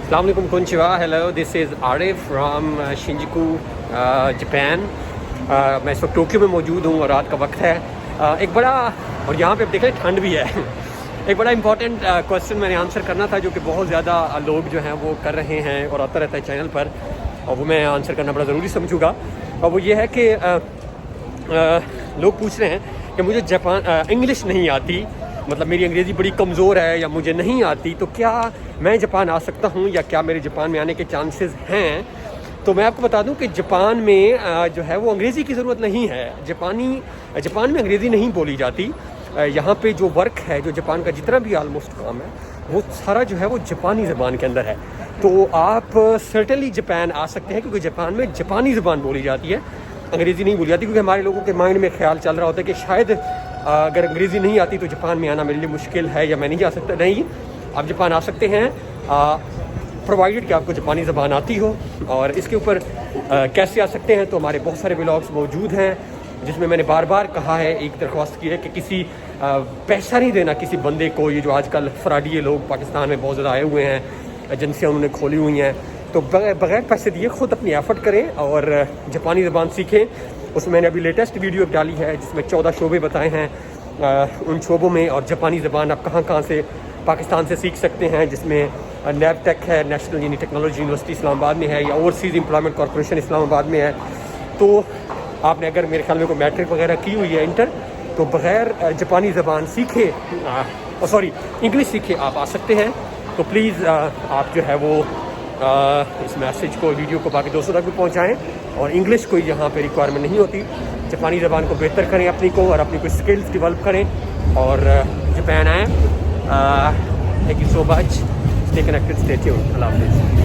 السلام علیکم کنچوا. Hello, this is Arif from Shinjuku Japan. میں اس وقت ٹوکیو میں موجود ہوں اور رات کا وقت ہے. ایک بڑا, اور یہاں پہ اب دیکھ رہے ٹھنڈ بھی ہے. ایک بڑا امپورٹنٹ کوشچن میں نے آنسر کرنا تھا جو کہ بہت زیادہ لوگ جو ہیں وہ کر رہے ہیں اور آتا رہتا ہے چینل پر, اور وہ میں آنسر کرنا بڑا ضروری سمجھوں گا. اور وہ یہ ہے کہ لوگ پوچھ رہے ہیں کہ مجھے انگلش نہیں آتی, مطلب میری انگریزی بڑی کمزور ہے یا مجھے نہیں آتی, تو کیا میں جاپان آ سکتا ہوں یا کیا میرے جاپان میں آنے کے چانسز ہیں. تو میں آپ کو بتا دوں کہ جاپان میں جو ہے وہ انگریزی کی ضرورت نہیں ہے. جاپان میں انگریزی نہیں بولی جاتی. یہاں پہ جو ورک ہے, جو جاپان کا جتنا بھی آلموسٹ کام ہے, وہ سارا جو ہے وہ جاپانی زبان کے اندر ہے. تو آپ سرٹنلی جاپان آ سکتے ہیں کیونکہ جاپان میں جاپانی زبان بولی جاتی ہے, انگریزی نہیں بولی جاتی. کیونکہ ہمارے لوگوں کے مائنڈ میں خیال چل رہا ہوتا ہے کہ شاید اگر انگریزی نہیں آتی تو جاپان میں آنا میرے لیے مشکل ہے یا میں نہیں جا سکتا. نہیں, آپ جاپان آ سکتے ہیں پرووائڈیڈ کہ آپ کو جاپانی زبان آتی ہو. اور اس کے اوپر کیسے آ سکتے ہیں, تو ہمارے بہت سارے ولاگس موجود ہیں جس میں نے بار بار کہا ہے, ایک درخواست کی ہے کہ کسی پیسہ نہیں دینا کسی بندے کو. یہ جو آج کل فراڈی لوگ پاکستان میں بہت زیادہ آئے ہوئے ہیں, ایجنسیاں انہوں نے کھولی ہوئی ہیں, تو بغیر پیسے دیے خود اپنی ایفرٹ کریں اور جاپانی زبان سیکھیں. اس میں نے ابھی لیٹسٹ ویڈیو ڈالی ہے جس میں 14 شعبے بتائے ہیں. ان شعبوں میں اور جاپانی زبان آپ کہاں سے پاکستان سے سیکھ سکتے ہیں, جس میں نیب ٹیک ہے, نیشنل یعنی ٹیکنالوجی یونیورسٹی اسلام آباد میں ہے, یا اوورسیز امپلائمنٹ کارپوریشن اسلام آباد میں ہے. تو آپ نے اگر میرے خیال میں کوئی میٹرک وغیرہ کی ہوئی ہے انٹر, تو بغیر جاپانی زبان سیکھے انگلش سیکھے آپ آ سکتے ہیں. تو پلیز آپ جو ہے وہ اس میسیج کو, ویڈیو کو باقی دوستوں تک بھی پہنچائیں. اور انگلش کوئی یہاں پہ ریکوائرمنٹ نہیں ہوتی. جاپانی زبان کو بہتر کریں اپنی کو, اور اپنی کوئی اسکلز ڈیولپ کریں اور جاپان آئیں. Thank you so much. Stay connected, stay tuned. اللہ حافظ.